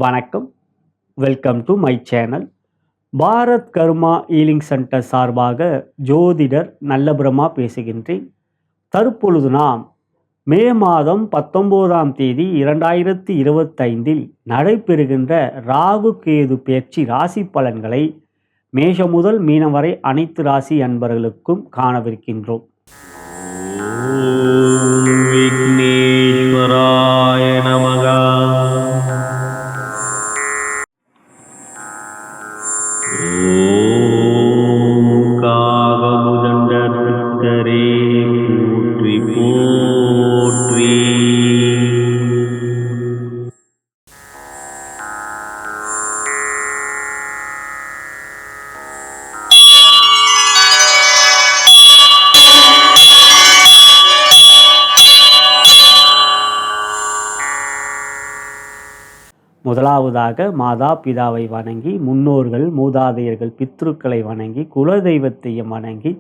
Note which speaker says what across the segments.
Speaker 1: வணக்கம். Welcome to my channel. Bharat karma healing centre சார்பாக ஜோதிடர் நல்லபிரமா பேசுகின்றேன். தற்பொழுது நாம் மே மாதம் 19ஆம் தேதி 2025 நடைபெறுகின்ற ராகு கேது பெயர்ச்சி ராசி பலன்களை மேஷம் முதல் மீனம் வரை அனைத்து ராசி அன்பர்களுக்கும் காணவிருக்கின்றோம். விக்னேஸ்வராய நமக. முதலாவதாக மாதா பிதாவை வணங்கி, முன்னோர்கள் மூதாதையர்கள் பித்ருக்களை வணங்கி, குலதெய்வத்தையும் வணங்கி,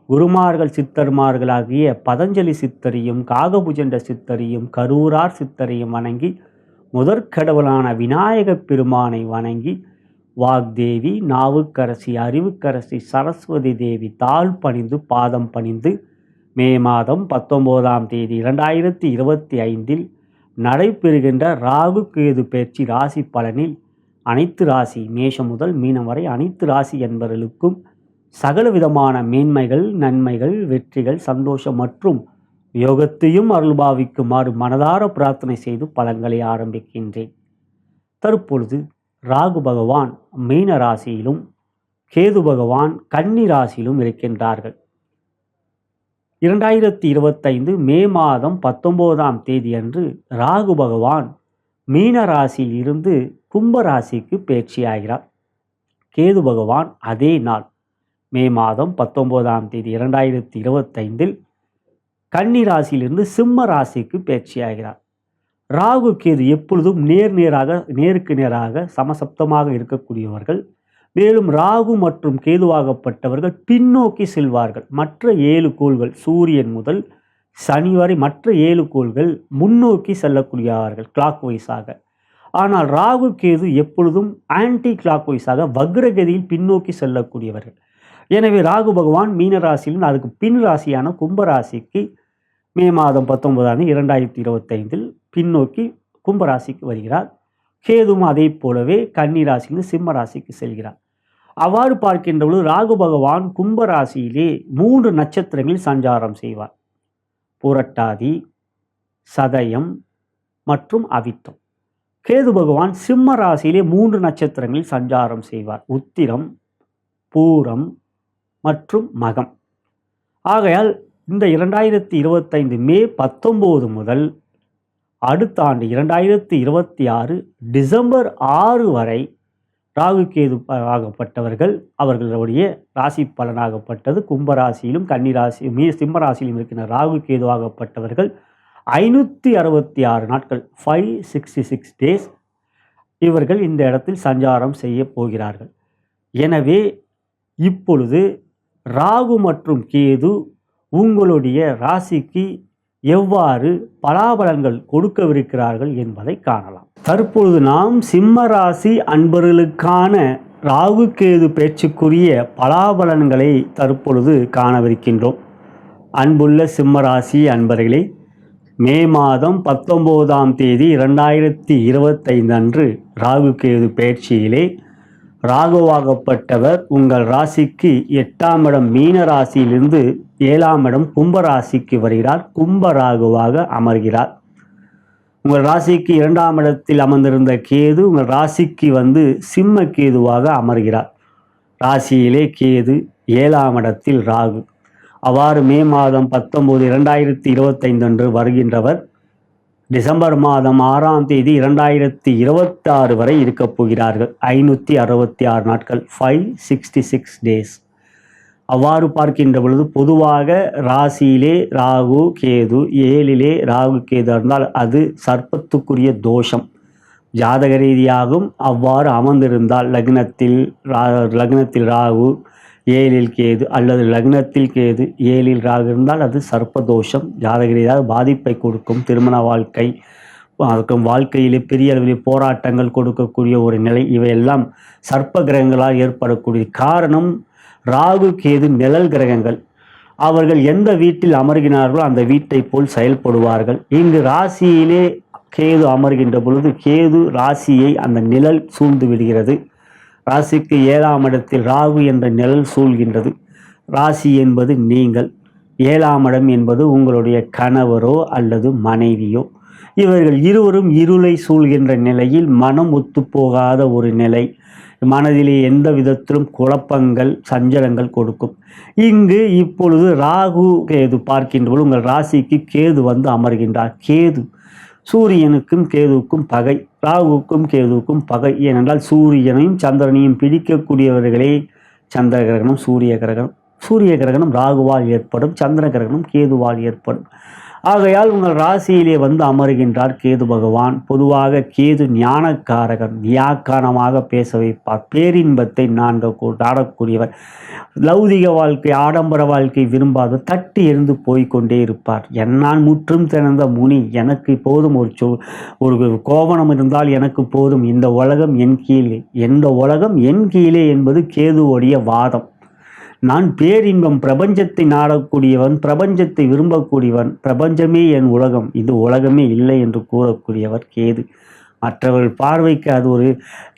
Speaker 1: குருமார்கள் சித்தர்மார்களாகிய பதஞ்சலி சித்தரையும் காகபுஜண்ட சித்தரையும் கரூரார் சித்தரையும் வணங்கி, முதற்கடவுளான விநாயகப் பெருமானை வணங்கி, வாக்தேவி, நாவுக்கரசி, அறிவுக்கரசி, சரஸ்வதி தேவி தாழ் பணிந்து பாதம் பணிந்து மே மாதம் 19ஆம் தேதி 2025 நடைபெறுகின்ற ராகு கேது பெயர்ச்சி ராசி பலனில் அனைத்து ராசி மேஷம் முதல் மீனம் வரை அனைத்து ராசி என்பவர்களுக்கும் சகல விதமான மேன்மைகள், நன்மைகள், வெற்றிகள், சந்தோஷம் மற்றும் யோகத்தையும் அருள்பாவிக்குமாறு மனதார பிரார்த்தனை செய்து பலன்களை ஆரம்பிக்கின்றேன். தற்பொழுது ராகு பகவான் மீன ராசியிலும் கேது பகவான் கன்னி ராசியிலும் இருக்கின்றார்கள். 2025 மே மாதம் 19ஆம் தேதி அன்று ராகு பகவான் மீன ராசியில் இருந்து கும்ப ராசிக்கு பயிற்சியாகிறார். கேது பகவான் அதே நாள் மே மாதம் 19ஆம் தேதி 2025 கன்னி ராசியிலிருந்து சிம்ம ராசிக்கு பயிற்சியாகிறார். ராகு கேது எப்பொழுதும் நேருக்கு நேராக சமசப்தமாக இருக்கக்கூடியவர்கள். மேலும் ராகு மற்றும் கேதுவாகப்பட்டவர்கள் பின்னோக்கி செல்வார்கள். மற்ற 7 கோள்கள் சூரியன் முதல் சனி வரை மற்ற 7 கோள்கள் முன்னோக்கி செல்லக்கூடியவர்கள் கிளாக் வைஸாக. ஆனால் ராகு கேது எப்பொழுதும் ஆன்டி கிளாக் வைஸாக வக்ரகதியில் பின்னோக்கி செல்லக்கூடியவர்கள். எனவே ராகு பகவான் மீன ராசியிலும் அதுக்கு பின் ராசியான கும்பராசிக்கு மே மாதம் 19 2025 பின்னோக்கி கும்பராசிக்கு வருகிறார். கேதுவும் அதே போலவே கன்னி ராசியிலிருந்து சிம்ம ராசிக்கு செல்கிறார். அவ்வாறு பார்க்கின்ற பொழுது ராகு பகவான் கும்பராசியிலே 3 நட்சத்திரங்களில் சஞ்சாரம் செய்வார். புரட்டாதி, சதயம் மற்றும் அவிட்டம். கேது பகவான் சிம்ம ராசியிலே 3 நட்சத்திரங்களில் சஞ்சாரம் செய்வார். உத்திரம், பூரம் மற்றும் மகம். ஆகையால் இந்த 2025 மே 19 முதல் அடுத்த ஆண்டு 2026 டிசம்பர் 6 வரை ராகு கேது ஆகப்பட்டவர்கள் அவர்களுடைய ராசி பலனாகப்பட்டது கும்பராசியிலும் கன்னிராசி சிம்ம ராசியிலும் இருக்கின்ற ராகு கேது ஆகப்பட்டவர்கள் 566 நாட்கள் 566 டேஸ் இவர்கள் இந்த இடத்தில் சஞ்சாரம் செய்ய போகிறார்கள். எனவே இப்பொழுது ராகு மற்றும் கேது உங்களுடைய ராசிக்கு எவ்வாறு பலாபலன்கள் கொடுக்கவிருக்கிறார்கள் என்பதை காணலாம். தற்பொழுது நாம் சிம்ம ராசி அன்பர்களுக்கான ராகு கேது பெயர்ச்சிக்குரிய பலாபலன்களை தற்பொழுது காணவிருக்கின்றோம். அன்புள்ள சிம்ம ராசி அன்பர்களே, மே மாதம் 19ஆம் தேதி 2025 அன்று ராகு கேது பெயர்ச்சியிலே ராகுவாகப்பட்டவர் உங்கள் ராசிக்கு 8ஆம் இடம் மீன ராசியிலிருந்து 7ஆம் இடம் கும்ப ராசிக்கு வருகிறார். கும்ப ராகுவாக அமர்கிறார். உங்கள் ராசிக்கு 2ஆம் இடத்தில் அமர்ந்திருந்த கேது உங்கள் ராசிக்கு சிம்ம கேதுவாக அமர்கிறார். ராசியிலே கேது, 7ஆம் இடத்தில் ராகு. அவ்வாறு மே மாதம் 19 2025 அன்று வருகின்றவர் டிசம்பர் மாதம் 6ஆம் தேதி 2026 வரை இருக்கப் போகிறார்கள். 566 நாட்கள் 566 டேஸ். அவ்வாறு பார்க்கின்ற பொழுது பொதுவாக ராசியிலே ராகு கேது 7லே ராகு கேது இருந்தால் அது சர்ப்பத்துக்குரிய தோஷம். ஜாதக ரீதியாகவும் அவ்வாறு அமர்ந்திருந்தால் லக்னத்தில் ராகு 7ல் கேது அல்லது லக்னத்தில் கேது 7ல் ராகு இருந்தால் அது சர்ப்பதோஷம். ஜாதக ரீதியாக பாதிப்பை கொடுக்கும். திருமண வாழ்க்கை அதுக்கும் வாழ்க்கையிலே பெரிய அளவிலே போராட்டங்கள் கொடுக்கக்கூடிய ஒரு நிலை, இவையெல்லாம் சர்ப்ப கிரகங்களால் ஏற்படக்கூடிய காரணம். ராகு கேது நிழல் கிரகங்கள். அவர்கள் எந்த வீட்டில் அமர்கினார்களோ அந்த வீட்டை போல் செயல்படுவார்கள். இங்கு ராசியிலே கேது அமர்கின்ற பொழுது கேது ராசியை அந்த நிழல் சூழ்ந்து விடுகிறது. ராசிக்கு 7ஆம் இடத்தில் ராகு என்ற நிழல் சூழ்கின்றது. ராசி என்பது நீங்கள், 7ஆம் இடம் என்பது உங்களுடைய கணவரோ அல்லது மனைவியோ. இவர்கள் இருவரும் இருளை சூழ்கின்ற நிலையில் மனம் ஒத்துப்போகாத ஒரு நிலை, மனதிலே எந்த விதத்திலும் குழப்பங்கள் சஞ்சலங்கள் கொடுக்கும். இங்கு இப்பொழுது ராகு கேது பார்க்கின்றபோது உங்கள் ராசிக்கு கேது வந்து அமர்கின்றார். கேது சூரியனுக்கும் கேதுவுக்கும் பகை, ராகுவுக்கும் கேதுவுக்கும் பகை. ஏனென்றால் சூரியனையும் சந்திரனையும் பிடிக்கக்கூடியவர்களே சந்திர கிரகணம், சூரிய கிரகணம். சூரிய கிரகணம் ராகுவால் ஏற்படும், சந்திர கிரகணம் கேதுவால் ஏற்படும். ஆகையால் உங்கள் ராசியிலே வந்து அமருகின்றார் கேது பகவான். பொதுவாக கேது ஞானக்காரகன், வியாக்காரமாக பேச வைப்பார், பேரின்பத்தை நாடக்கூடியவர், லௌதிக வாழ்க்கை ஆடம்பர வாழ்க்கை விரும்பாத, தட்டி எறிந்து போய்கொண்டே இருப்பார். என்னால் முற்றும் திறந்த முனி, எனக்கு போதும், ஒரு கோவணம் இருந்தால் எனக்கு போதும், இந்த உலகம் என் கீழே, எந்த உலகம் என் கீழே என்பது கேதுவோடைய வாதம். நான் பேரின்பம், பிரபஞ்சத்தை நாடக்கூடியவன், பிரபஞ்சத்தை விரும்பக்கூடியவன், பிரபஞ்சமே என் உலகம், இது உலகமே இல்லை என்று கூறக்கூடியவர் கேது. மற்றவர்கள் பார்வைக்கு அது ஒரு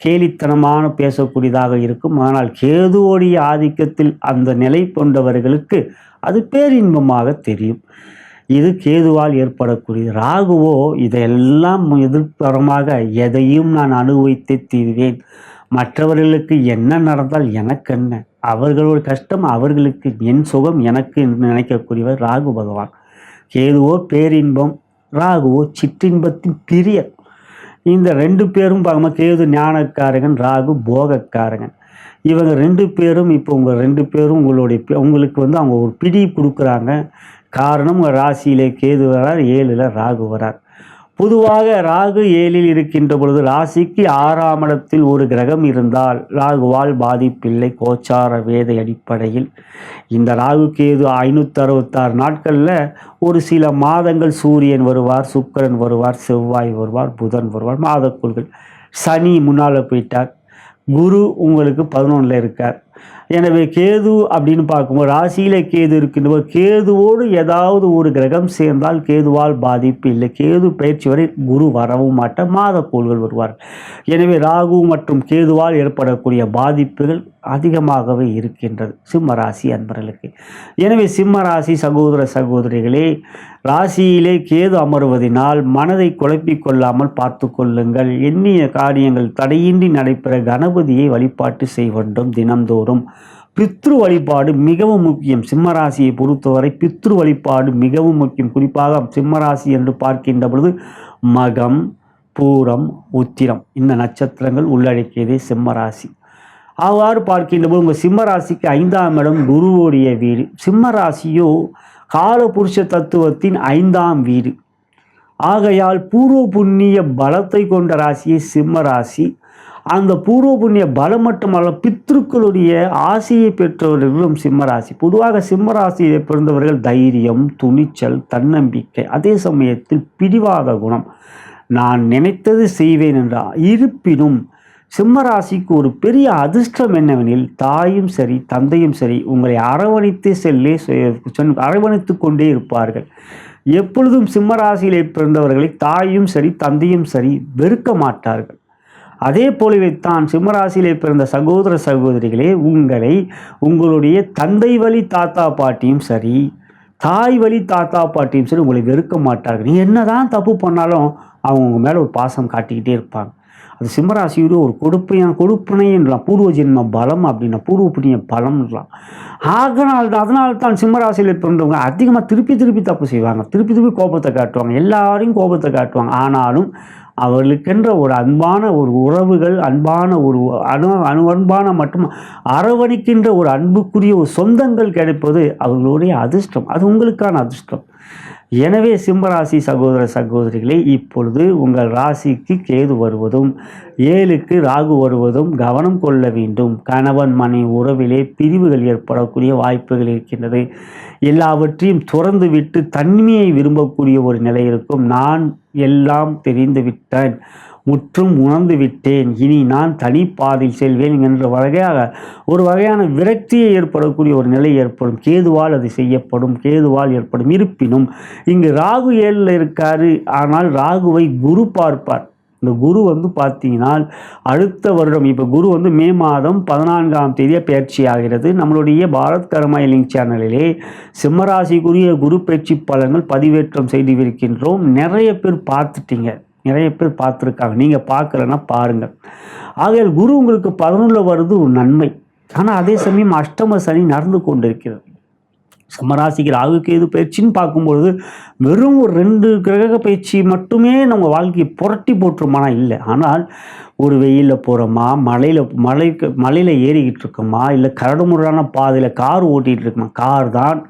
Speaker 1: கேலித்தனமான பேசக்கூடியதாக இருக்கும். ஆனால் கேதுவோடைய ஆதிக்கத்தில் அந்த நிலை கொண்டவர்களுக்கு அது பேரின்பமாக தெரியும். இது கேதுவால் ஏற்படக்கூடியது. ராகுவோ இதையெல்லாம் எதிர்ப்புறமாக எதையும் நான் அனுபவித்தே தீர்வேன், மற்றவர்களுக்கு என்ன நடந்தால் எனக்கு என்ன, அவர்களோட கஷ்டம் அவர்களுக்கு, என் சுகம் எனக்கு என்று நினைக்கக்கூடியவர் ராகு பகவான். கேதுவோ பேரின்பம், ராகுவோ சிற்றின்பத்தின் பிரியர். இந்த 2 பேரும் பார்க்கும்போது கேது ஞானக்காரகன், ராகு போகக்காரகன். இவங்க 2 பேரும் இப்போ உங்கள் 2 பேரும் உங்களுக்கு வந்து அவங்க ஒரு பிடி கொடுக்குறாங்க. காரணம் உங்கள் ராசியிலே கேது வரார், 7ல் ராகு வரார். பொதுவாக ராகு 7ல் இருக்கின்ற பொழுது ராசிக்கு 6ஆம் இடத்தில் ஒரு கிரகம் இருந்தால் ராகுவால் பாதிப்பில்லை. கோச்சார வேத அடிப்படையில் இந்த ராகு கேது 566 நாட்களில் ஒரு சில மாதங்கள் சூரியன் வருவார், சுக்கிரன் வருவார், செவ்வாய் வருவார், புதன் வருவார், மாதக்குள்கள். சனி முன்னால் போயிட்டார், குரு உங்களுக்கு 11ல் இருக்கார். எனவே கேது அப்படின்னு பார்க்கும்போது ராசியிலே கேது இருக்கின்ற கேதுவோடு ஏதாவது ஒரு கிரகம் சேர்ந்தால் கேதுவால் பாதிப்பு இல்லை. கேது பயிற்சி வரை குரு வரவும் மாட்டார், மாதக்கோள்கள் வருவார். எனவே ராகு மற்றும் கேதுவால் ஏற்படக்கூடிய பாதிப்புகள் அதிகமாகவே இருக்கின்றது சிம்மராசி அன்பர்களுக்கு. எனவே சிம்மராசி சகோதர சகோதரிகளே, ராசியிலே கேது அமர்வதனால் மனதை குழப்பிக் கொள்ளாமல் பார்த்து கொள்ளுங்கள். எண்ணிய காரியங்கள் தடையின்றி நடைபெற கணபதியை வழிபாட்டு செய்ய வேண்டும் தினம்தோறும். பித்ரு வழிபாடு மிகவும் முக்கியம். சிம்மராசியை பொறுத்தவரை பித்ரு வழிபாடு மிகவும் முக்கியம். குறிப்பாக சிம்மராசி என்று பார்க்கின்ற பொழுது மகம், பூரம், உத்திரம் இந்த நட்சத்திரங்கள் உள்ளடக்கியதே சிம்மராசி. அவ்வாறு பார்க்கின்ற போது உங்கள் சிம்மராசிக்கு 5ஆம் இடம் குருவோடைய வீடு. சிம்மராசியோ காலபுருஷ தத்துவத்தின் 5ஆம் வீடு. ஆகையால் பூர்வ புண்ணிய பலத்தை கொண்ட ராசியை சிம்மராசி. அந்த பூர்வ புண்ணிய பலம் மட்டுமல்ல, பித்ருக்களுடைய ஆசையை பெற்றவர்களும் சிம்மராசி. பொதுவாக சிம்மராசியை பிறந்தவர்கள் தைரியம், துணிச்சல், தன்னம்பிக்கை, அதே சமயத்தில் பிடிவாத குணம், நான் நினைத்தது செய்வேன் என்றால். இருப்பினும் சிம்மராசிக்கு ஒரு பெரிய அதிர்ஷ்டம் என்னவெனில், தாயும் சரி தந்தையும் சரி உங்களை அரவணைத்து கொண்டே இருப்பார்கள். எப்பொழுதும் சிம்மராசியிலே பிறந்தவர்களை தாயும் சரி தந்தையும் சரி வெறுக்க மாட்டார்கள். அதே போலவே தான் சிம்மராசியிலே பிறந்த சகோதர சகோதரிகளே, உங்களுடைய தந்தை வழி தாத்தா பாட்டியும் சரி தாய் வழி தாத்தா பாட்டியும் சரி உங்களை வெறுக்க மாட்டார்கள். நீ என்னதான் தப்பு பண்ணாலும் அவங்க உங்கள் மேலே ஒரு பாசம் காட்டிக்கிட்டே இருப்பாங்க. அது சிம்மராசியோட ஒரு கொடுப்பனைன்றலாம், பூர்வ ஜென்ம பலம் அப்படின்னா பூர்வ புண்ணிய பலம்ன்றலாம். அதனால்தான் சிம்மராசியில் பிறந்தவங்க அதிகமாக திருப்பி தப்பு செய்வாங்க, திருப்பி கோபத்தை காட்டுவாங்க, எல்லாரையும் கோபத்தை காட்டுவாங்க. ஆனாலும் அவர்களுக்கென்ற ஒரு அன்பான ஒரு உறவுகள், அன்பான ஒரு அன்பான மற்றும் அரவணைக்கின்ற ஒரு அன்புக்குரிய ஒரு சொந்தங்கள் கிடைப்பது அவர்களுடைய அதிர்ஷ்டம். அது உங்களுக்கான அதிர்ஷ்டம். எனவே சிம்மராசி சகோதர சகோதரிகளே, இப்பொழுது உங்கள் ராசிக்கு கேது வருவதும் 7க்கு ராகு வருவதும் கவனம் கொள்ள வேண்டும். கணவன் மனைவி உறவிலே பிரிவுகள் ஏற்படக்கூடிய வாய்ப்புகள் இருக்கின்றது. எல்லாவற்றையும் துறந்து விட்டு தனிமையை விரும்பக்கூடிய ஒரு நிலை இருக்கும். நான் எல்லாம் தெரிந்து விட்டேன், முற்றும் உணர்ந்து விட்டேன், இனி நான் தனிப்பாதையில் செல்வேன் என்ற ஒரு வகையான விரக்தியை ஏற்படக்கூடிய ஒரு நிலை ஏற்படும். கேதுவால் அது செய்யப்படும், கேதுவால் ஏற்படும். இருப்பினும் இங்கு ராகு 7ல் இருக்காரு. ஆனால் ராகுவை குரு பார்ப்பார். இந்த குரு பார்த்தீங்கன்னா அடுத்த வருடம், இப்போ குரு மே மாதம் 14ஆம் தேதியே பயிற்சி ஆகிறது. நம்மளுடைய பாரத் கர்மா லிங்க் சேனலிலே சிம்மராசிக்குரிய குரு பயிற்சி பலன்கள் பதிவேற்றம் செய்து இருக்கின்றோம். நிறைய பேர் பார்த்துட்டீங்க, நிறைய பேர் பார்த்துருக்காங்க. நீங்கள் பார்க்கலன்னா பாருங்கள். ஆகையால் குரு உங்களுக்கு 11 வருது ஒரு நன்மை. ஆனால் அதே சமயம் அஷ்டம சனி நடந்து கொண்டிருக்கிறது. சிம்மராசிக்கு ராகு கேது பயிற்சின்னு பார்க்கும்பொழுது வெறும் ஒரு 2 கிரக பயிற்சி மட்டுமே நம்ம வாழ்க்கையை புரட்டி போட்டுருமானா இல்லை. ஆனால் ஒரு வெயிலில் போகிறோமா, மலையில் ஏறிக்கிட்டு இருக்கோமா, இல்லை கரடுமுரடான பாதையில் கார் ஓட்டிகிட்டு இருக்கோமா, கார் தான்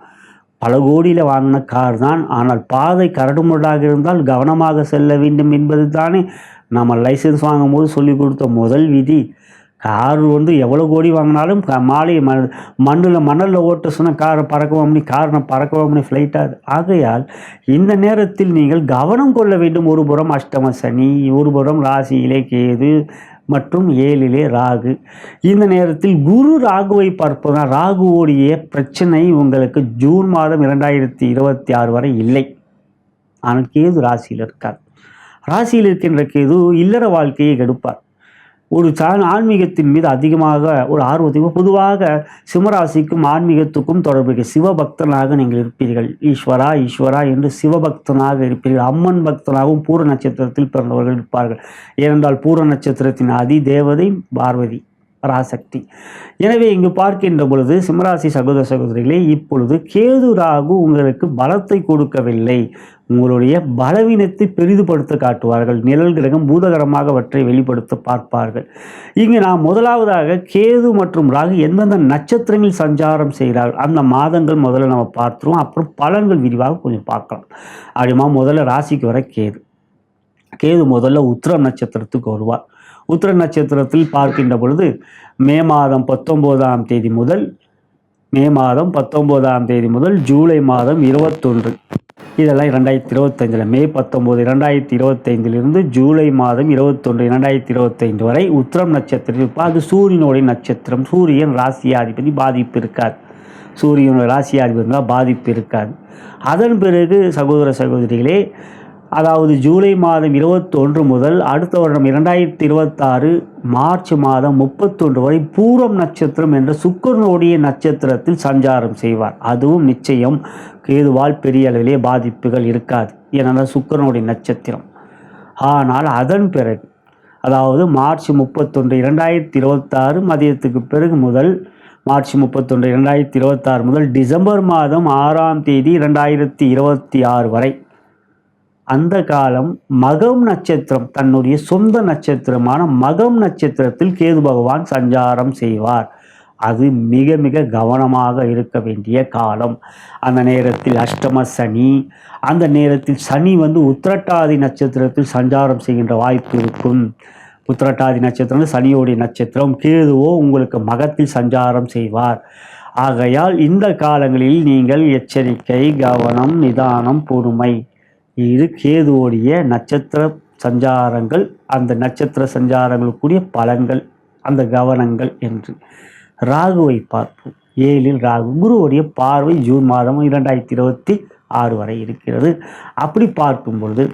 Speaker 1: பல கோடியில் வாங்கின கார் தான். ஆனால் பாதை கரடுமுரடாக இருந்தால் கவனமாக செல்ல வேண்டும் என்பது தானே நம்ம லைசன்ஸ் வாங்கும்போது சொல்லி கொடுத்த முதல் விதி. கார் எவ்வளோ கோடி வாங்கினாலும் மண்ணில் ஓட்ட சொன்னால் காரை பறக்கவாமணி ஃப்ளைட்டாது. ஆகையால் இந்த நேரத்தில் நீங்கள் கவனம் கொள்ள வேண்டும். ஒரு புறம் அஷ்டம சனி, ஒரு புறம் ராசியிலே கேது மற்றும் 7லே ராகு. இந்த நேரத்தில் குரு ராகுவை பார்ப்பதால் ராகுவோடைய பிரச்சனை உங்களுக்கு ஜூன் மாதம் 2026 வரை இல்லை. ஆனால் கேது ராசியில் இருக்கார். ராசியில் இருக்கின்ற கேது இல்லற வாழ்க்கையை கெடுப்பார். ஒரு ஆன்மீகத்தின் மீது அதிகமாக ஒரு ஆர்வத்தையும், பொதுவாக சிம்மராசிக்கும் ஆன்மீகத்துக்கும் தொடர்பு சிவபக்தனாக நீங்கள் இருப்பீர்கள். ஈஸ்வரா ஈஸ்வரா என்று சிவபக்தனாக இருப்பீர்கள். அம்மன் பக்தனாகவும் பூர நட்சத்திரத்தில் பிறந்தவர்கள் இருப்பார்கள். ஏனென்றால் பூர நட்சத்திரத்தின் அதி தேவதை பார்வதி பராசக்தி. எனவே இங்கு பார்க்கின்ற பொழுது சிம்மராசி சகோதர சகோதரிகளே, இப்பொழுது கேது ராகு உங்களுக்கு பலத்தை கொடுக்கவில்லை, உங்களுடைய பலவீனத்தை பெரிதுபடுத்த காட்டுவார்கள். நிழல் கிரகம் பூதகரமாக அவற்றை வெளிப்படுத்த பார்ப்பார்கள். இங்கு நாம் முதலாவதாக கேது மற்றும் ராகு எந்தெந்த நட்சத்திரங்களில் சஞ்சாரம் செய்கிறார்கள் அந்த மாதங்கள் முதல்ல நம்ம பார்த்துருவோம். அப்புறம் பலன்கள் விரிவாக கொஞ்சம் பார்க்கலாம். அப்படிமா முதல்ல ராசிக்கு வர கேது முதல்ல உத்திரம் நட்சத்திரத்துக்கு வருவார். உத்திர நட்சத்திரத்தில் பார்க்கின்ற பொழுது மே மாதம் 19ஆம் தேதி முதல் ஜூலை மாதம் 21, இதெல்லாம் 2025, மே 19 2025 ஜூலை மாதம் 21 2025 வரை உத்திரம் நட்சத்திரம். அது சூரியனுடைய நட்சத்திரம். சூரியன் ராசியாதிபதி, பாதிப்பு இருக்காது. சூரியனுடைய ராசியாதிபதி பாதிப்பு இருக்காது. அதன் பிறகு சகோதர சகோதரிகளே, அதாவது ஜூலை மாதம் 21 முதல் அடுத்த வருடம் 2026 மார்ச் மாதம் 31 வரை பூரம் நட்சத்திரம் என்ற சுக்கிரனுடைய நட்சத்திரத்தில் சஞ்சாரம் செய்வார். அதுவும் நிச்சயம் கேதுவால் பெரிய அளவிலே பாதிப்புகள் இருக்காது, ஏனென்றால் சுக்கிரனுடைய நட்சத்திரம். ஆனால் அதன் பிறகு, அதாவது மார்ச் 31 2026 மதியத்துக்கு பிறகு முதல் மார்ச் 31 2026 முதல் டிசம்பர் மாதம் 6ஆம் தேதி 2026 வரை அந்த காலம் மகம் நட்சத்திரம், தன்னுடைய சொந்த நட்சத்திரமான மகம் நட்சத்திரத்தில் கேது பகவான் சஞ்சாரம் செய்வார். அது மிக மிக கவனமாக இருக்க வேண்டிய காலம். அந்த நேரத்தில் அஷ்டம சனி, அந்த நேரத்தில் சனி உத்திரட்டாதி நட்சத்திரத்தில் சஞ்சாரம் செய்கின்ற வாய்ப்பு இருக்கும். உத்திரட்டாதி நட்சத்திரம் சனியோடைய நட்சத்திரம். கேதுவோ உங்களுக்கு மகத்தில் சஞ்சாரம் செய்வார். ஆகையால் இந்த காலங்களில் நீங்கள் எச்சரிக்கை, கவனம், நிதானம், பொறுமை, இது கேதுவோடைய நட்சத்திர சஞ்சாரங்கள், அந்த நட்சத்திர சஞ்சாரங்களுக்குரிய பலன்கள், அந்த கவனங்கள் என்று. ராகுவை பார்ப்போம். 7ல் ராகு. குருவுடைய பார்வை ஜூன் மாதம் 2026 வரை இருக்கிறது. அப்படி பார்க்கும் பொழுது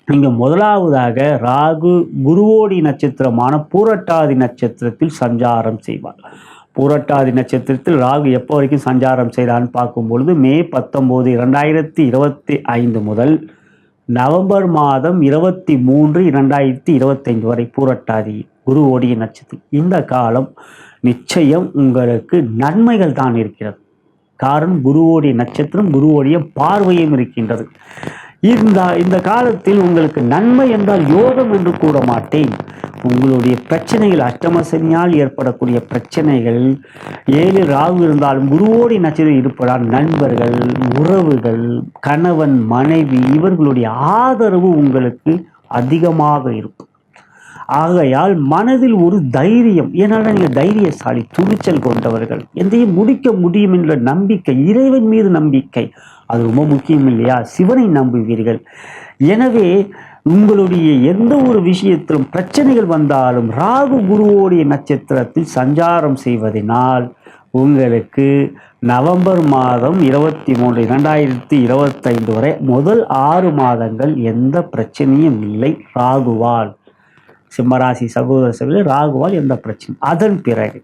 Speaker 1: இங்கே முதலாவதாக ராகு குருவோடி நட்சத்திரமான பூரட்டாதி நட்சத்திரத்தில் சஞ்சாரம் செய்வார். பூரட்டாதி நட்சத்திரத்தில் ராகு எப்போ வரைக்கும் சஞ்சாரம் செய்கிறான்னு பார்க்கும்பொழுது மே 19 2025 முதல் நவம்பர் மாதம் 23 2025 வரை பூரட்டாதி குருவோடைய நட்சத்திரம். இந்த காலம் நிச்சயம் உங்களுக்கு நன்மைகள் தான் இருக்கிறது. காரணம் குருவோடைய நட்சத்திரம், குருவோடைய பார்வையும் இருக்கின்றது. இந்த காலத்தில் உங்களுக்கு நன்மை என்றால் யோகம் என்று கூற மாட்டேன், உங்களுடைய பிரச்சனைகள் அஷ்டம சனியால் ஏற்படக்கூடிய பிரச்சனைகள் 7 ராகு இருந்தாலும் குருவோடி நட்சத்திரம் இருப்பதால் நண்பர்கள், உறவுகள், கணவன், மனைவி இவர்களுடைய ஆதரவு உங்களுக்கு அதிகமாக இருக்கும். ஆகையால் மனதில் ஒரு தைரியம், ஏனால் நீங்கள் தைரியசாலி, துணிச்சல் கொண்டவர்கள், எதையும் முடிக்க முடியும் என்ற நம்பிக்கை, இறைவன் மீது நம்பிக்கை, அது ரொம்ப முக்கியம் இல்லையா? சிவனை நம்புவீர்கள். எனவே உங்களுடைய எந்த ஒரு விஷயத்திலும் பிரச்சனைகள் வந்தாலும் ராகு குருவோடைய நட்சத்திரத்தில் சஞ்சாரம் செய்வதனால் உங்களுக்கு நவம்பர் மாதம் 23, 2025 வரை முதல் 6 மாதங்கள் எந்த பிரச்சனையும் இல்லை ராகுவால். சிம்மராசி சகோதர ராகுவால் எந்த பிரச்சனை. அதன் பிறகு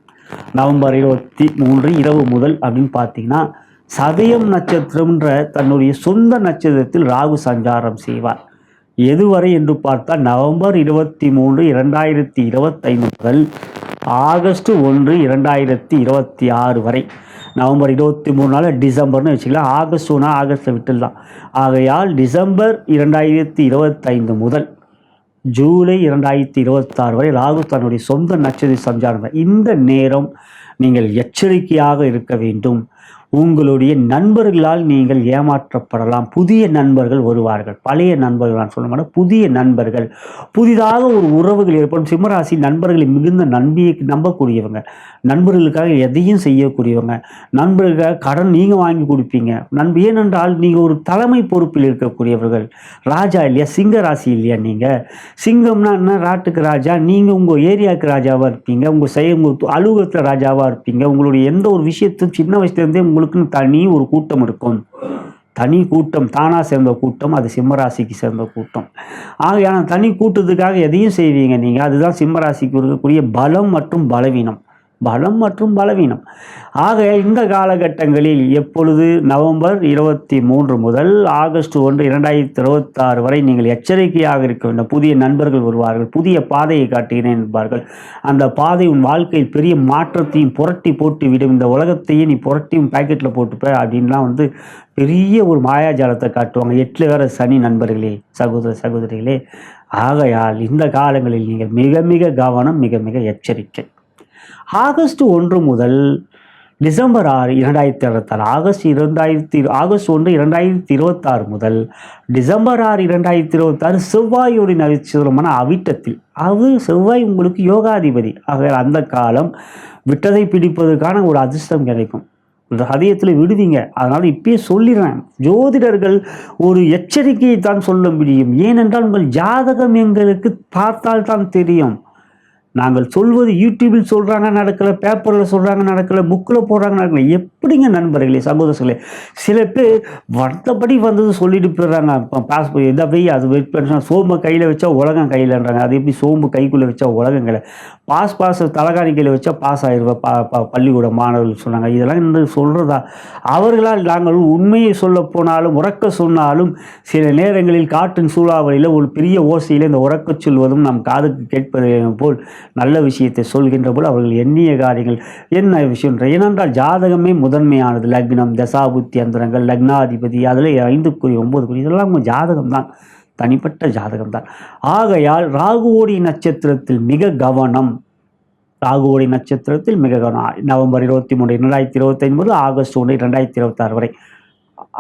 Speaker 1: நவம்பர் 23 இரவு முதல் அப்படின்னு பார்த்தீங்கன்னா சதயம் நட்சத்திரம்ன்ற தன்னுடைய சொந்த நட்சத்திரத்தில் ராகு சஞ்சாரம் செய்வார். எதுவரை என்று பார்த்தால் நவம்பர் 23, 2025 முதல் ஆகஸ்ட் 1, 2026 வரை. நவம்பர் 23 டிசம்பர்னு வச்சுக்கலாம். ஆகஸ்ட் 1 ஆகஸ்ட்டில் விட்டுடலாம். ஆகையால் டிசம்பர் 2025 முதல் ஜூலை 2026 வரை ராகு தன்னுடைய சொந்த நட்சத்திர சஞ்சாரம். இந்த நேரம் நீங்கள் எச்சரிக்கையாக இருக்க வேண்டும். உங்களுடைய நண்பர்களால் நீங்கள் ஏமாற்றப்படலாம். புதிய நண்பர்கள் வருவார்கள். பழைய நண்பர்கள் நான் சொல்ல மாட்டேன், புதிய நண்பர்கள், புதிதாக ஒரு உறவுகள் ஏற்படும். சிம்மராசி நண்பர்களை மிகுந்த நம்பக்கூடியவங்க, நண்பர்களுக்காக எதையும் செய்யக்கூடியவங்க, நண்பர்களுக்காக கடன் நீங்கள் வாங்கி கொடுப்பீங்க. ஏனென்றால் நீங்கள் ஒரு தலைமை பொறுப்பில் இருக்கக்கூடியவர்கள். ராஜா இல்லையா? சிங்க ராசி இல்லையா? நீங்கள் சிங்கம்னா என்ன? ராட்டுக்கு ராஜா. நீங்கள் உங்கள் ஏரியாவுக்கு ராஜாவாக இருப்பீங்க, உங்கள் அலுவலகத்தில் ராஜாவாக இருப்பீங்க. உங்களுடைய எந்த ஒரு விஷயத்தும் சின்ன வயசுலேருந்தே உங்களுக்குன்னு தனி ஒரு கூட்டம் இருக்கும். தனி கூட்டம், தானாக சேர்ந்த கூட்டம், அது சிம்மராசிக்கு சேர்ந்த கூட்டம். ஆகையான தனி கூட்டத்துக்காக எதையும் செய்வீங்க நீங்கள். அதுதான் சிம்மராசிக்கு இருக்கக்கூடிய பலம் மற்றும் பலவீனம். பலம் மற்றும் பலவீனம். ஆக இந்த காலகட்டங்களில் எப்பொழுது நவம்பர் 23 முதல் ஆகஸ்ட் 1, 2026 வரை நீங்கள் எச்சரிக்கையாக இருக்க வேண்டும். புதிய நண்பர்கள் வருவார்கள், புதிய பாதையை காட்டுகிறேன் என்பார்கள். அந்த பாதை உன் வாழ்க்கையில் பெரிய மாற்றத்தையும் புரட்டி போட்டு விடும். இந்த உலகத்தையே நீ புரட்டி பாக்கெட்டில் போட்டுப்ப அப்படின்லாம் பெரிய ஒரு மாயாஜாலத்தை காட்டுவாங்க. 8 வேற சனி நண்பர்களே, சகோதரிகளே. ஆகையால் இந்த காலங்களில் நீங்கள் மிக மிக கவனம், மிக மிக எச்சரிக்கை. ஆகஸ்ட் 1 முதல் டிசம்பர் 6, 2026 ஆகஸ்ட் 1, 2026 முதல் டிசம்பர் 6, 2026 செவ்வாயுடைய நட்சத்திரமான அவிட்டத்தில். செவ்வாய் உங்களுக்கு யோகாதிபதி. ஆக அந்த காலம் விட்டதை பிடிப்பதற்கான ஒரு அதிர்ஷ்டம் கிடைக்கும். ஹதயத்தில் விடுவீங்க. அதனால் இப்பயே சொல்லிடுறேன், ஜோதிடர்கள் ஒரு எச்சரிக்கையை தான் சொல்ல முடியும். ஏனென்றால் உங்கள் ஜாதகம் எங்களுக்கு பார்த்தால் தான் தெரியும். நாங்கள் சொல்வது யூடியூபில் சொல்கிறாங்க நடக்கலை, பேப்பரில் சொல்கிறாங்க நடக்கலை, புக்கில் போடுறாங்க நடக்கலை. எப்படிங்க நண்பர்களே, சகோதரர்களே? சில பேர் வந்தபடி வந்தது சொல்லிட்டு போயிடுறாங்க. பாஸ்போர்ட் எதை போய் அது வெயிட் பண்ண, சோம்பு கையில் வச்சா உலகம் கையில்ன்றாங்க. அது எப்படி சோம்பு கைக்குள்ளே வச்சா உலகம் கையில்? பாஸ் தலைகாணி கையில் வச்சா பாஸ் ஆகிடுவா பள்ளிக்கூட மாணவர்கள் சொன்னாங்க. இதெல்லாம் இந்த சொல்கிறதா? அவர்களால் நாங்கள் உண்மையை சொல்ல போனாலும் உறக்க சொன்னாலும் சில நேரங்களில் காற்றின் சூறாவளியில் ஒரு பெரிய ஓசையில் இந்த உறக்க சொல்வதும் நம் காதுக்கு கேட்பது போல் நல்ல விஷயத்தை சொல்கின்ற போல் அவர்கள் எண்ணிய காரியங்கள் என்ன விஷயம். ஏனென்றால் ஜாதகமே முதன்மையானது. லக்னம், தசாபுத்தி அந்தரங்கள், லக்னாதிபதி, அதில் 5 குறி 9 குறி இதெல்லாம் உங்கள் ஜாதகம் தான், தனிப்பட்ட ஜாதகம் தான். ஆகையால் ராகுவோடி நட்சத்திரத்தில் மிக கவனம். ராகுவோடி நட்சத்திரத்தில் மிக கவனம். நவம்பர் 23, 2025 முதல் ஆகஸ்ட் 1, 2026 வரை.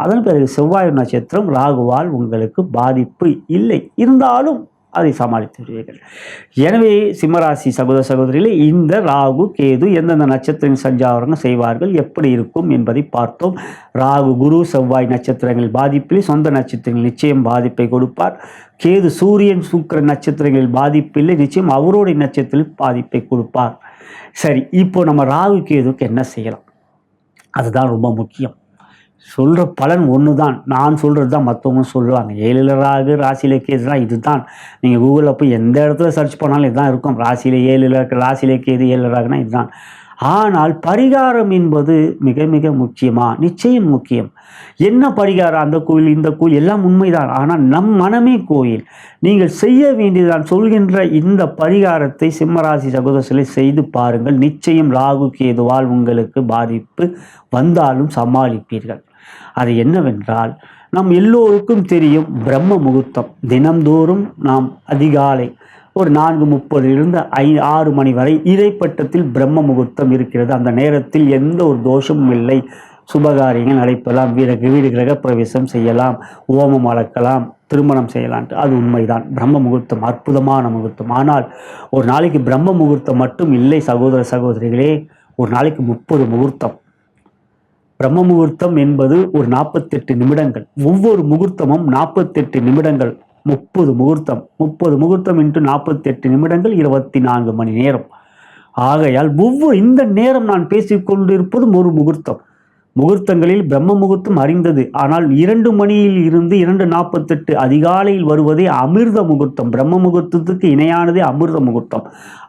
Speaker 1: அதன் பிறகு செவ்வாய் நட்சத்திரம். ராகுவால் உங்களுக்கு பாதிப்பு இல்லை, இருந்தாலும் அதை சமாளித்து விடுவீர்கள். எனவே சிம்மராசி சகோதரிகளே, இந்த ராகு கேது எந்தெந்த நட்சத்திரங்கள் சஞ்சாரம் செய்வார்கள், எப்படி இருக்கும் என்பதை பார்த்தோம். ராகு குரு செவ்வாய் நட்சத்திரங்களில் பாதிப்பில் சொந்த நட்சத்திரங்கள் நிச்சயம் பாதிப்பை கொடுப்பார். கேது சூரியன் சுக்கிரன் நட்சத்திரங்களில் பாதிப்பில்லை, நிச்சயம் அவருடைய நட்சத்திரத்தில் பாதிப்பை கொடுப்பார். சரி, இப்போ நம்ம ராகு கேதுக்கு என்ன செய்யலாம்? அதுதான் ரொம்ப முக்கியம். சொல்கிற பலன் ஒன்று தான், நான் சொல்கிறது தான் மற்றவங்க சொல்லுவாங்க. 7 ராகு ராசியில கேது தான், இதுதான். நீங்கள் கூகுளில் போய் எந்த இடத்துல சர்ச் பண்ணாலும் இதுதான் இருக்கும். ராசியில 7 ராசியில கேது 7 ராகுனா இதுதான். ஆனால் பரிகாரம் என்பது மிக மிக முக்கியமாக, நிச்சயம் முக்கியம். என்ன பரிகாரம்? அந்த கோயில் இந்த கோயில் எல்லாம் உண்மைதான். ஆனால் நம் மனமே கோயில். நீங்கள் செய்ய வேண்டியது நான் சொல்கின்ற இந்த பரிகாரத்தை சிம்மராசி சகோதரர்களை செய்து பாருங்கள். நிச்சயம் ராகு கேதுவால் உங்களுக்கு பாதிப்பு வந்தாலும் சமாளிப்பீர்கள். அது என்னவென்றால், நம் எல்லோருக்கும் தெரியும் பிரம்ம முகூர்த்தம். தினம்தோறும் நாம் அதிகாலை ஒரு 4:30 6 மணி வரை இடைப்பட்டத்தில் பிரம்ம முகூர்த்தம் இருக்கிறது. அந்த நேரத்தில் எந்த ஒரு தோஷமும் இல்லை. சுபகாரியங்கள் நடைபெறலாம். வீடு கிரக பிரவேசம் செய்யலாம், ஓமம் வளர்க்கலாம், திருமணம் செய்யலான்ட்டு. அது உண்மைதான். பிரம்ம முகூர்த்தம் அற்புதமான முகூர்த்தம். ஆனால் ஒரு நாளைக்கு பிரம்ம முகூர்த்தம் மட்டும் இல்லை சகோதர சகோதரிகளே, ஒரு நாளைக்கு 30 முகூர்த்தம். பிரம்ம முகூர்த்தம் என்பது ஒரு 48 நிமிடங்கள். ஒவ்வொரு முகூர்த்தமும் 48 நிமிடங்கள். 30 முகூர்த்தம். 30 முகூர்த்தம் இன்ட்டு 48 நிமிடங்கள் 24 மணி நேரம். ஆகையால் ஒவ்வொரு இந்த நேரம் நான் பேசிக்கொண்டிருப்பதும் ஒரு முகூர்த்தம். முகூர்த்தங்களில் பிரம்ம முகூர்த்தம் அறிந்தது. ஆனால் 2 மணியில் இருந்து 2:48 அதிகாலையில் வருவதே அமிர்த முகூர்த்தம். பிரம்ம முகூர்த்தத்துக்கு இணையானதே அமிர்த முகூர்த்தம்.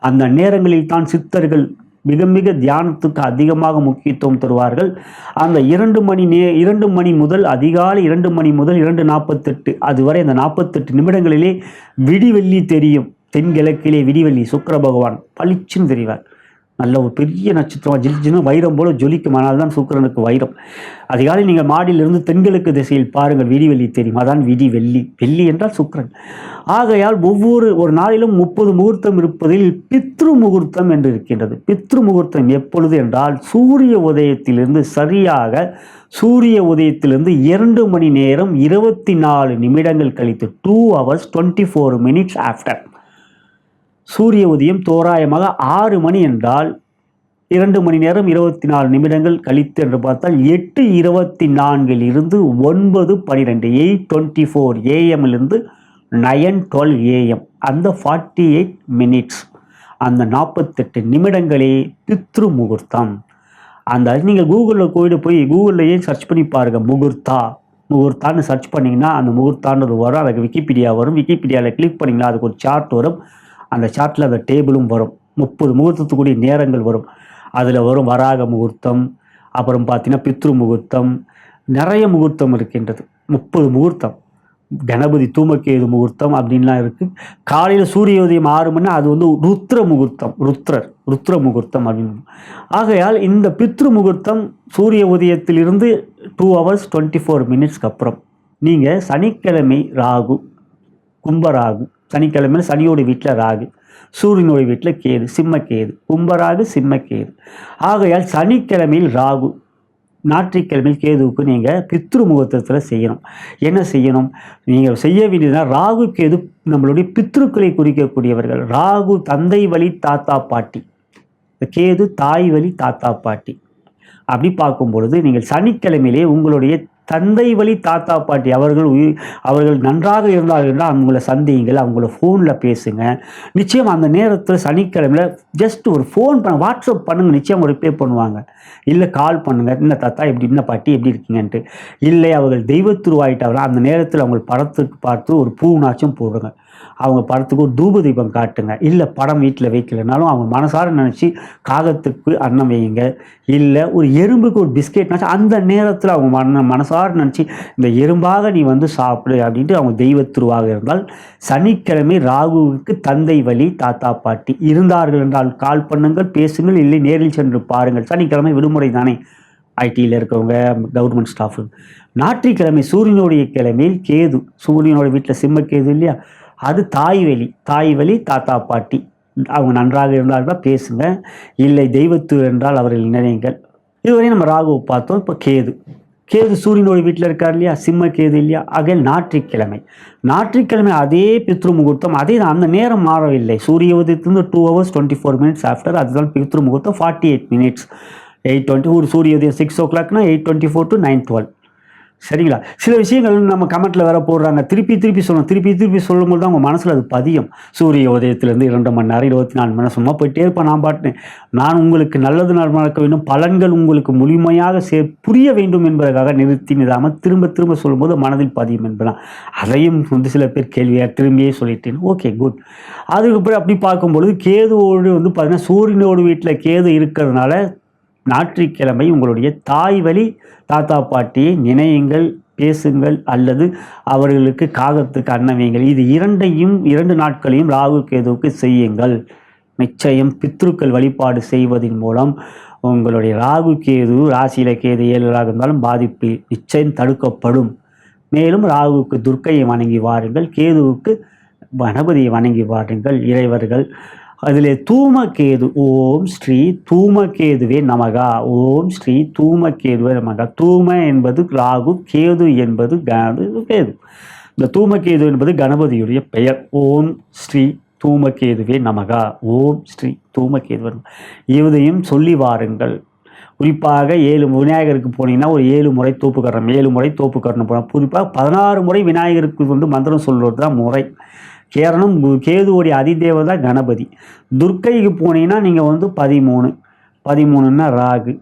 Speaker 1: அந்த நேரங்களில் தான் சித்தர்கள் மிக மிக தியானத்துக்கு அதிகமாக முக்கியத்துவம் தருவார்கள். அந்த 2 மணி முதல் அதிகாலை 2 மணி முதல் 2:48 அதுவரை அந்த 48 நிமிடங்களிலே விடிவெள்ளி தெரியும். தென்கிழக்கிலே விடிவெள்ளி சுக்கிர பகவான் பளிச்சுன்னு தெரிவார். நல்ல ஒரு பெரிய நட்சத்திரம் ஜில்ஜின்னு வைரம் போல ஜொலிக்கும். ஆனால் தான் சுக்கிரனுக்கு வைரம். அதிகாலை நீங்கள் மாடியிலிருந்து தென்கிழக்கு திசையில் பாருங்கள், விடிவெள்ளி தெரியும். அதான் விடிவெள்ளி. வெள்ளி என்றால் சுக்கிரன். ஆகையால் ஒரு நாளிலும் 30 முகூர்த்தம் இருப்பதில் பித்ரு முகூர்த்தம் என்று இருக்கின்றது. பித்ரு முகூர்த்தம் எப்பொழுது என்றால் சூரிய உதயத்திலிருந்து சரியாக சூரிய உதயத்திலிருந்து 2 மணி நேரம் 24 நிமிடங்கள் கழித்து 2 hours 24 minutes ஆஃப்டர். சூரிய உதயம் தோராயமாக 6 மணி என்றால் 2 மணி நேரம் 24 நிமிடங்கள் கழித்து என்று பார்த்தால் 8:24 இருந்து 9:12 8:24 AM இருந்து 9:12 AM அந்த 48 minutes அந்த 48 நிமிடங்களே பித்ரு முகூர்த்தம். அந்த நீங்கள் கூகுளில் போய் கூகுள்லையே சர்ச் பண்ணி பாருங்கள். முகூர்த்தான்னு சர்ச் பண்ணிங்கன்னா அந்த முகூர்த்தான்னு வரும். அதுக்கு விக்கிபீடியா வரும். விக்கிபீடியாவில் கிளிக் பண்ணிங்கன்னா அதுக்கு ஒரு சார்ட் வரும். அந்த சார்ட்டில் அந்த டேபிளும் வரும். 30 முகூர்த்தத்துக்குரிய நேரங்கள் வரும். அதில் வரும் வராக முகூர்த்தம், அப்புறம் பார்த்தீங்கன்னா பித்ரு முகூர்த்தம், நிறைய முகூர்த்தம் இருக்கின்றது. 30 முகூர்த்தம். கணபதி தூமக்கேது முகூர்த்தம் அப்படின்லாம் இருக்குது. காலையில் சூரிய உதயம் 6 மணி அது ருத்ர முகூர்த்தம். ருத்ர முகூர்த்தம் அப்படின்னு. ஆகையால் இந்த பித்ரு முகூர்த்தம் சூரிய உதயத்திலிருந்து 2 hours 24 minutes அப்புறம் நீங்கள் சனிக்கிழமை ராகு, கும்பராகு. சனிக்கிழமையில் சனியோட வீட்டில் ராகு, சூரியனோட வீட்டில் கேது, சிம்மக்கேது. கும்பராகு சிம்மக்கேது. ஆகையால் சனிக்கிழமையில் ராகு, ஞாயிற்றுக்கிழமையில் கேதுவுக்கு நீங்கள் பித்ரு முகூர்த்தத்தில் செய்யணும். என்ன செய்யணும்? நீங்கள் செய்ய வேண்டியதுனா ராகு கேது நம்மளுடைய பித்ருக்களை குறிக்கக்கூடியவர்கள். ராகு தந்தை வழி தாத்தா பாட்டி, கேது தாய் வழி தாத்தா பாட்டி. அப்படி பார்க்கும் பொழுது நீங்கள் சனிக்கிழமையிலே உங்களுடைய தந்தை வழி தாத்தா பாட்டி அவர்கள் நன்றாக இருந்தார்கள் அவங்கள சந்தியுங்கள், அவங்கள ஃபோனில் பேசுங்க. நிச்சயம் அந்த நேரத்தில் சனிக்கிழமையில் ஜஸ்ட் ஒரு ஃபோன் வாட்ஸ்அப் பண்ணுங்கள், நிச்சயம் ரிப்ளை பண்ணுவாங்க. இல்லை கால் பண்ணுங்கள், என்ன தாத்தா எப்படி, என்ன பாட்டி எப்படி இருக்கீங்கன்ட்டு. இல்லை அவர்கள் தெய்வத்துருவாயிட்டாங்கன்னா அந்த நேரத்தில் அவங்க படத்துக்கு பார்த்து ஒரு பூனாச்சும் போடுங்க. அவங்க படத்துக்கு ஒரு தூப தீபம் காட்டுங்க. இல்லை படம் வீட்டில் வைக்கலைனாலும் அவங்க மனசார நினச்சி காகத்துக்கு அன்னம் வையுங்க. இல்லை ஒரு எறும்புக்கு ஒரு பிஸ்கெட்னாச்சும் அந்த நேரத்தில் அவங்க மனசார நினச்சி இந்த எறும்பாக நீ சாப்பிடு அப்படின்ட்டு அவங்க தெய்வத்துருவாக இருந்தால் சனிக்கிழமை ராகுவுக்கு தந்தை வழி தாத்தா பாட்டி இருந்தார்கள் என்றால் கால் பண்ணுங்கள், பேசுங்கள். இல்லை நேரில் சென்று பாருங்கள். சனிக்கிழமை விடுமுறை தானே ஐடியில் இருக்கவங்க, கவர்மெண்ட் ஸ்டாஃபு. ஞாயிற்றுக்கிழமை சூரியனுடைய கிழமையில் கேது, சூரியனோட வீட்டில் சிம்மக்கேது இல்லையா, அது தாய் வழி தாத்தா பாட்டி. அவங்க நன்றாக இருந்தால்தான் பேசுங்க. இல்லை தெய்வத்து என்றால் அவர்கள் நினைங்கள். இதுவரை நம்ம ராகுவை பார்த்தோம். இப்போ கேது சூரியனோட வீட்டில் இருக்கார் இல்லையா, சிம்ம கேது இல்லையா. ஆக ஞாயிற்றுக்கிழமை அதே பித்ரு முகூர்த்தம். அதே அந்த நேரம் மாறவில்லை. சூரிய உதயத்திலிருந்து 2 hours 24 minutes ஆஃப்டர். அதுதான் பித்ரு முகூர்த்தம். 48 minutes 8:20. ஒரு சூரிய உதயம் 6 o'clock 8:24 to 9:12. சரிங்களா? சில விஷயங்கள் நம்ம கமெண்ட்டில் வேற போடுறாங்க. திருப்பி சொல்லும்போது தான் அவங்க மனசில் அது பதியும். சூரிய உதயத்திலேருந்து 2 மணி நேரம் 24 மணி நேரம் சும்மா போயிட்டே இருப்பேன். நான் உங்களுக்கு நல்லது நடக்க வேண்டும், பலன்கள் உங்களுக்கு முழுமையாக புரிய வேண்டும் என்பதற்காக நிறுத்தினதாமல் திரும்ப சொல்லும்போது மனதில் பதியும் என்பதான். அதையும் சில பேர் கேள்வியாக திரும்பியே சொல்லிட்டேன். Okay good. அதுக்கப்புறம் அப்படி பார்க்கும்பொழுது கேதுவோடு பார்த்தீங்கன்னா சூரியனோடு வீட்டில் கேது இருக்கிறதுனால ஞாயிற்றுக்கிழமை உங்களுடைய தாய் வழி தாத்தா பாட்டியை நினையுங்கள், பேசுங்கள். அல்லது அவர்களுக்கு காகத்துக்கு அன்னம் வையுங்கள். இது 2 நாட்களையும் ராகு கேதுவுக்கு செய்யுங்கள். நிச்சயம் பித்ருக்கள் வழிபாடு செய்வதன் மூலம் உங்களுடைய ராகு கேது ராசியில கேது 7 இருந்தாலும் பாதிப்பு நிச்சயம் தடுக்கப்படும். மேலும் ராகுவுக்கு துர்க்கையை வணங்கி வாருங்கள். கேதுவுக்கு கணபதியை வணங்கி வாருங்கள் இறைவர்கள். அதிலே தூமகேது, ஓம் ஸ்ரீ தூமகேதுவே நமகா, ஓம் ஸ்ரீ தூமகேதுவே நமகா. தூம என்பது ராகு, கேது என்பது கேது. இந்த தூமகேது என்பது கணபதியுடைய பெயர். ஓம் ஸ்ரீ தூமகேதுவே நமகா, ஓம் ஸ்ரீ தூமகேது. இதையும் சொல்லி வாருங்கள். குறிப்பாக 7 விநாயகருக்கு போனீங்கன்னா ஒரு 7 முறை தோப்புக்கரணம், 7 முறை தோப்புக்கரணம் போனால், குறிப்பாக 16 முறை விநாயகருக்கு வந்து மந்திரம் சொல்வது தான் முறை. கேரணம் கேதுவோடைய அதிதேவதா கணபதி. துர்க்கைக்கு போனீங்கன்னா நீங்கள் வந்து 13ன்னா ராகு,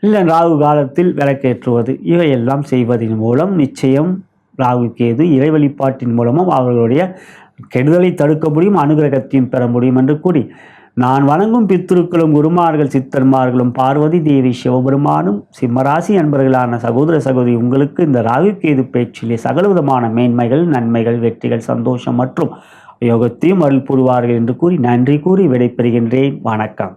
Speaker 1: இல்லை ராகு காலத்தில் விளக்கேற்றுவது, இவையெல்லாம் செய்வதன் மூலம் நிச்சயம் ராகு கேது இறை வழிபாட்டின் மூலமும் அவர்களுடைய கெடுதலை தடுக்க முடியும், அனுகிரகத்தையும் பெற முடியும் என்று கூறி, நான் வணங்கும் பித்திருக்களும் குருமார்கள் சித்தர்மார்களும் பார்வதி தேவி சிவபெருமானும் சிம்மராசி அன்பர்களான சகோதர சகோதரி உங்களுக்கு இந்த ராகு கேது பேச்சிலே சகலவிதமான மேன்மைகள், நன்மைகள், வெற்றிகள், சந்தோஷம் மற்றும் யோகத்தையும் அருள் புரிவார்கள் என்று கூறி நன்றி கூறி விடைபெறுகின்றேன். வணக்கம்.